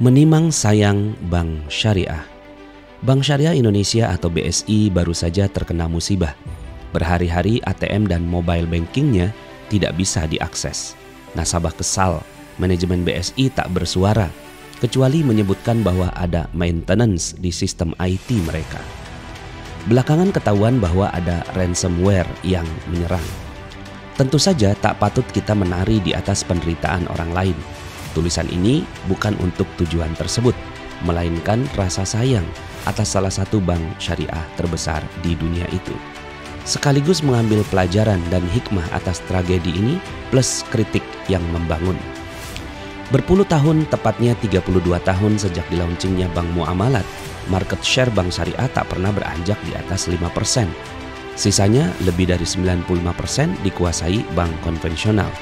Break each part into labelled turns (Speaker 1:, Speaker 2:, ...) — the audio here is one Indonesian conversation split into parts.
Speaker 1: Menimang sayang Bank Syariah. Bank Syariah Indonesia atau BSI baru saja terkena musibah. Berhari-hari ATM dan mobile bankingnya tidak bisa diakses. Nasabah kesal, manajemen BSI tak bersuara, kecuali menyebutkan bahwa ada maintenance di sistem IT mereka. Belakangan ketahuan bahwa ada ransomware yang menyerang. Tentu saja tak patut kita menari di atas penderitaan orang lain. Tulisan ini bukan untuk tujuan tersebut, melainkan rasa sayang atas salah satu bank syariah terbesar di dunia itu. Sekaligus mengambil pelajaran dan hikmah atas tragedi ini plus kritik yang membangun. Berpuluh tahun, tepatnya 32 tahun sejak di-launchingnya Bank Muamalat, market share bank syariah tak pernah beranjak di atas 5%. Sisanya lebih dari 95% dikuasai bank konvensional.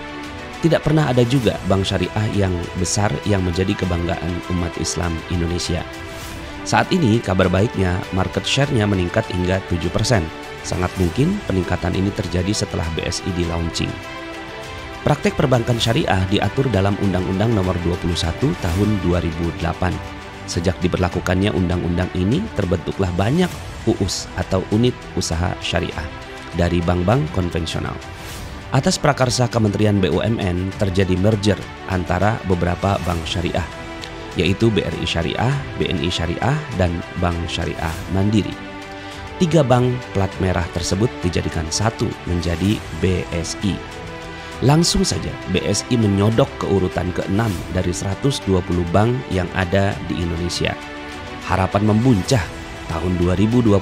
Speaker 1: Tidak pernah ada juga bank syariah yang besar yang menjadi kebanggaan umat Islam Indonesia. Saat ini kabar baiknya market share-nya meningkat hingga 7%. Sangat mungkin peningkatan ini terjadi setelah BSI di-launching. Praktek perbankan syariah diatur dalam Undang-Undang Nomor 21 Tahun 2008. Sejak diberlakukannya undang-undang ini, terbentuklah banyak UUS atau unit usaha syariah dari bank-bank konvensional. Atas prakarsa Kementerian BUMN terjadi merger antara beberapa bank syariah, yaitu BRI Syariah, BNI Syariah, dan Bank Syariah Mandiri. 3 bank plat merah tersebut dijadikan satu menjadi BSI. Langsung saja BSI menyodok ke urutan ke-6 dari 120 bank yang ada di Indonesia. Harapan membuncah, tahun 2021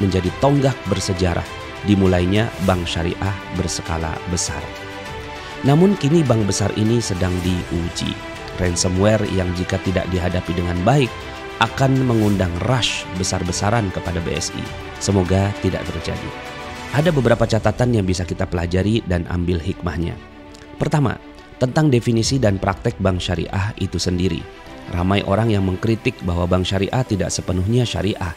Speaker 1: menjadi tonggak bersejarah dimulainya bank syariah berskala besar. Namun kini bank besar ini sedang diuji. Ransomware yang jika tidak dihadapi dengan baik akan mengundang rush besar-besaran kepada BSI. Semoga tidak terjadi. Ada beberapa catatan yang bisa kita pelajari dan ambil hikmahnya. Pertama, tentang definisi dan praktek bank syariah itu sendiri. Ramai orang yang mengkritik bahwa bank syariah tidak sepenuhnya syariah,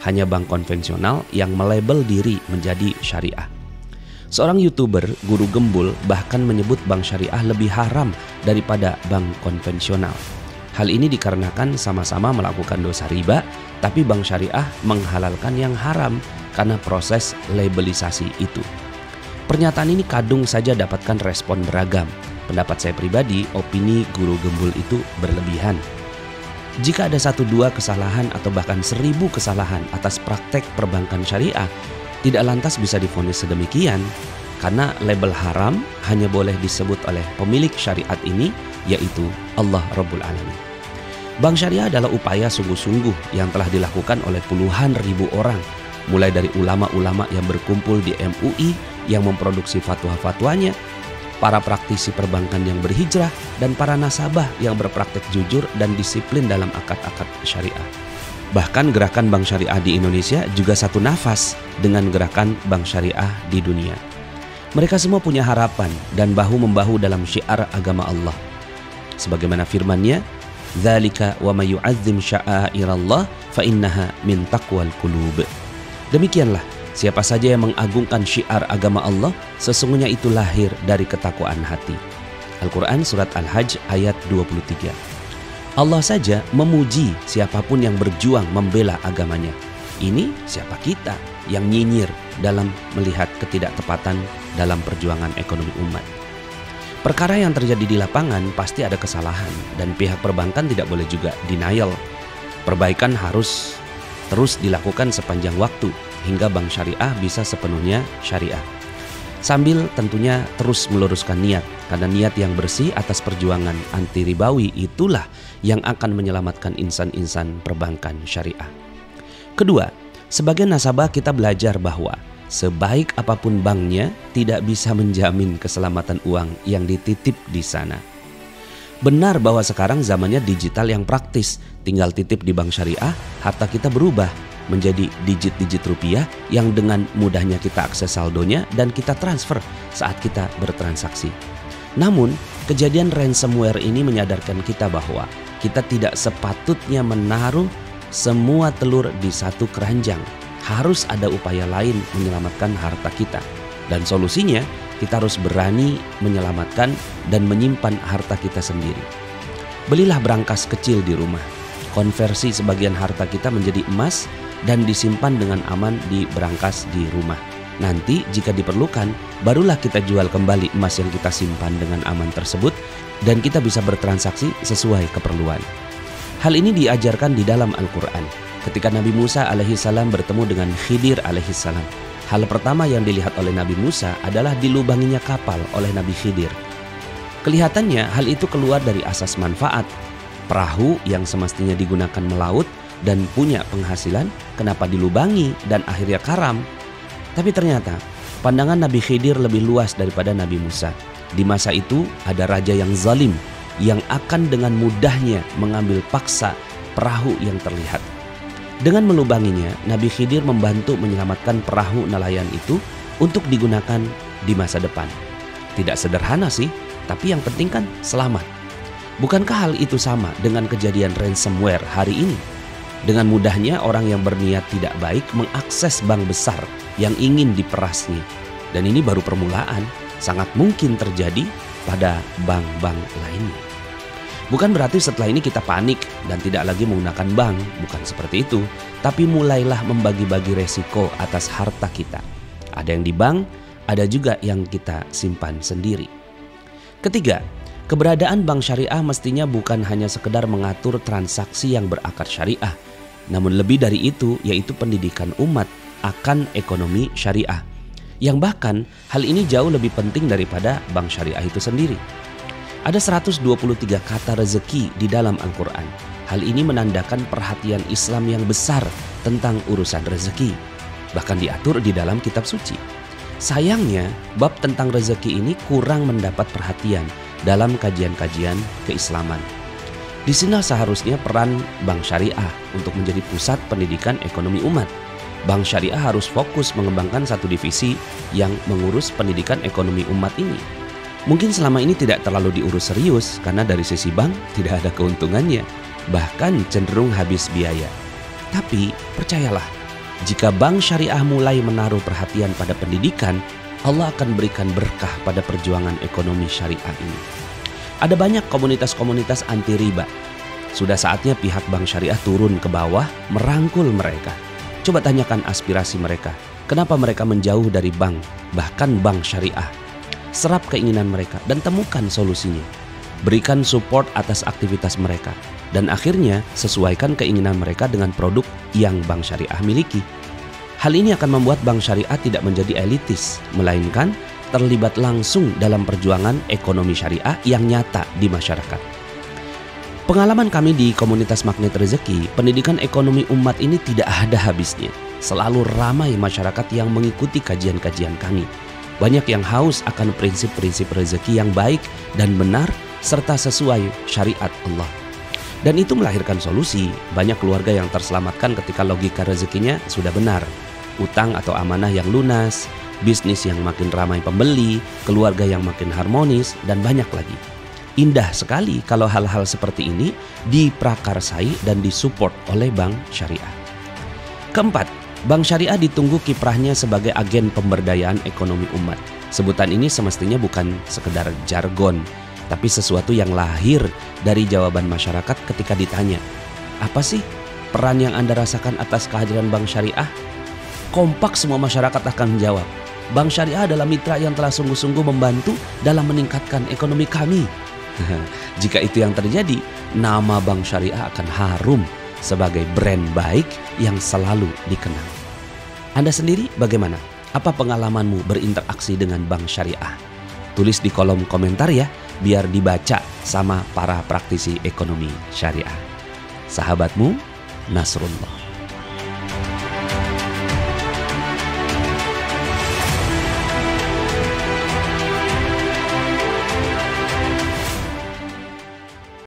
Speaker 1: hanya bank konvensional yang melabel diri menjadi syariah. Seorang YouTuber, Guru Gembul, bahkan menyebut bank syariah lebih haram daripada bank konvensional. Hal ini dikarenakan sama-sama melakukan dosa riba, tapi bank syariah menghalalkan yang haram karena proses labelisasi itu. Pernyataan ini kadung saja dapatkan respon beragam. Pendapat saya pribadi, opini Guru Gembul itu berlebihan. Jika ada 1-2 kesalahan atau bahkan 1000 kesalahan atas praktek perbankan syariah, tidak lantas bisa divonis sedemikian, karena label haram hanya boleh disebut oleh pemilik syariat ini, yaitu Allah Rabbul Alamin. Bank syariah adalah upaya sungguh-sungguh yang telah dilakukan oleh puluhan ribu orang, mulai dari ulama-ulama yang berkumpul di MUI yang memproduksi fatwa-fatwanya, para praktisi perbankan yang berhijrah, dan para nasabah yang berpraktek jujur dan disiplin dalam akad-akad syariah. Bahkan gerakan bank syariah di Indonesia juga satu nafas dengan gerakan bank syariah di dunia. Mereka semua punya harapan dan bahu-membahu dalam syiar agama Allah. Sebagaimana firman-Nya, "Dzalika wa may yu'azzim sya'airallah fa innaha min taqwal qulub." Demikianlah, siapa saja yang mengagungkan syiar agama Allah, sesungguhnya itu lahir dari ketakwaan hati. Al-Quran Surat Al-Hajj ayat 23. Allah saja memuji siapapun yang berjuang membela agamanya. Ini siapa kita yang nyinyir dalam melihat ketidaktepatan dalam perjuangan ekonomi umat. Perkara yang terjadi di lapangan pasti ada kesalahan dan pihak perbankan tidak boleh juga denial. Perbaikan harus terus dilakukan sepanjang waktu hingga bank syariah bisa sepenuhnya syariah. Sambil tentunya terus meluruskan niat, karena niat yang bersih atas perjuangan anti ribawi itulah yang akan menyelamatkan insan-insan perbankan syariah. Kedua, sebagai nasabah kita belajar bahwa sebaik apapun banknya tidak bisa menjamin keselamatan uang yang dititip di sana. Benar bahwa sekarang zamannya digital yang praktis, tinggal titip di bank syariah, harta kita berubah menjadi digit-digit rupiah yang dengan mudahnya kita akses saldonya dan kita transfer saat kita bertransaksi. Namun, kejadian ransomware ini menyadarkan kita bahwa kita tidak sepatutnya menaruh semua telur di satu keranjang. Harus ada upaya lain menyelamatkan harta kita. Dan solusinya, kita harus berani menyelamatkan dan menyimpan harta kita sendiri. Belilah brankas kecil di rumah. Konversi sebagian harta kita menjadi emas dan disimpan dengan aman di brankas di rumah. Nanti jika diperlukan, barulah kita jual kembali emas yang kita simpan dengan aman tersebut dan kita bisa bertransaksi sesuai keperluan. Hal ini diajarkan di dalam Al-Quran. Ketika Nabi Musa alaihissalam bertemu dengan Khidir alaihissalam, hal pertama yang dilihat oleh Nabi Musa adalah dilubanginya kapal oleh Nabi Khidir. Kelihatannya hal itu keluar dari asas manfaat. Perahu yang semestinya digunakan melaut dan punya penghasilan, kenapa dilubangi dan akhirnya karam? Tapi ternyata pandangan Nabi Khidir lebih luas daripada Nabi Musa. Di masa itu ada raja yang zalim yang akan dengan mudahnya mengambil paksa perahu yang terlihat. Dengan melubanginya, Nabi Khidir membantu menyelamatkan perahu nelayan itu untuk digunakan di masa depan. Tidak sederhana sih, tapi yang penting kan selamat. Bukankah hal itu sama dengan kejadian ransomware hari ini? Dengan mudahnya orang yang berniat tidak baik mengakses bank besar yang ingin diperasnya. Dan ini baru permulaan, sangat mungkin terjadi pada bank-bank lainnya. Bukan berarti setelah ini kita panik dan tidak lagi menggunakan bank, bukan seperti itu. Tapi mulailah membagi-bagi resiko atas harta kita. Ada yang di bank, ada juga yang kita simpan sendiri. Ketiga, keberadaan bank syariah mestinya bukan hanya sekedar mengatur transaksi yang berakar syariah, namun lebih dari itu yaitu pendidikan umat akan ekonomi syariah. Yang bahkan hal ini jauh lebih penting daripada bank syariah itu sendiri. Ada 123 kata rezeki di dalam Al-Quran. Hal ini menandakan perhatian Islam yang besar tentang urusan rezeki. Bahkan diatur di dalam kitab suci. Sayangnya bab tentang rezeki ini kurang mendapat perhatian dalam kajian-kajian keislaman. Di sini seharusnya peran bank syariah untuk menjadi pusat pendidikan ekonomi umat. Bank syariah harus fokus mengembangkan satu divisi yang mengurus pendidikan ekonomi umat ini. Mungkin selama ini tidak terlalu diurus serius karena dari sisi bank tidak ada keuntungannya, bahkan cenderung habis biaya. Tapi percayalah, jika bank syariah mulai menaruh perhatian pada pendidikan, Allah akan berikan berkah pada perjuangan ekonomi syariah ini. Ada banyak komunitas-komunitas anti riba. Sudah saatnya pihak bank syariah turun ke bawah merangkul mereka. Coba tanyakan aspirasi mereka. Kenapa mereka menjauh dari bank, bahkan bank syariah? Serap keinginan mereka dan temukan solusinya. Berikan support atas aktivitas mereka. Dan akhirnya sesuaikan keinginan mereka dengan produk yang bank syariah miliki. Hal ini akan membuat bank syariah tidak menjadi elitis, melainkan terlibat langsung dalam perjuangan ekonomi syariah yang nyata di masyarakat. Pengalaman kami di komunitas Magnet Rezeki, pendidikan ekonomi umat ini tidak ada habisnya. Selalu ramai masyarakat yang mengikuti kajian-kajian kami. Banyak yang haus akan prinsip-prinsip rezeki yang baik dan benar serta sesuai syariat Allah. Dan itu melahirkan solusi. Banyak keluarga yang terselamatkan ketika logika rezekinya sudah benar. Utang atau amanah yang lunas, bisnis yang makin ramai pembeli, keluarga yang makin harmonis, dan banyak lagi. Indah sekali kalau hal-hal seperti ini diprakarsai dan disupport oleh bank syariah. Keempat, bank syariah ditunggu kiprahnya sebagai agen pemberdayaan ekonomi umat. Sebutan ini semestinya bukan sekedar jargon, tapi sesuatu yang lahir dari jawaban masyarakat ketika ditanya, apa sih peran yang Anda rasakan atas kehadiran bank syariah? Kompak semua masyarakat akan menjawab, bank syariah adalah mitra yang telah sungguh-sungguh membantu dalam meningkatkan ekonomi kami. Jika itu yang terjadi, nama bank syariah akan harum sebagai brand baik yang selalu dikenal. Anda sendiri bagaimana? Apa pengalamanmu berinteraksi dengan bank syariah? Tulis di kolom komentar ya, biar dibaca sama para praktisi ekonomi syariah. Sahabatmu, Nasrullah.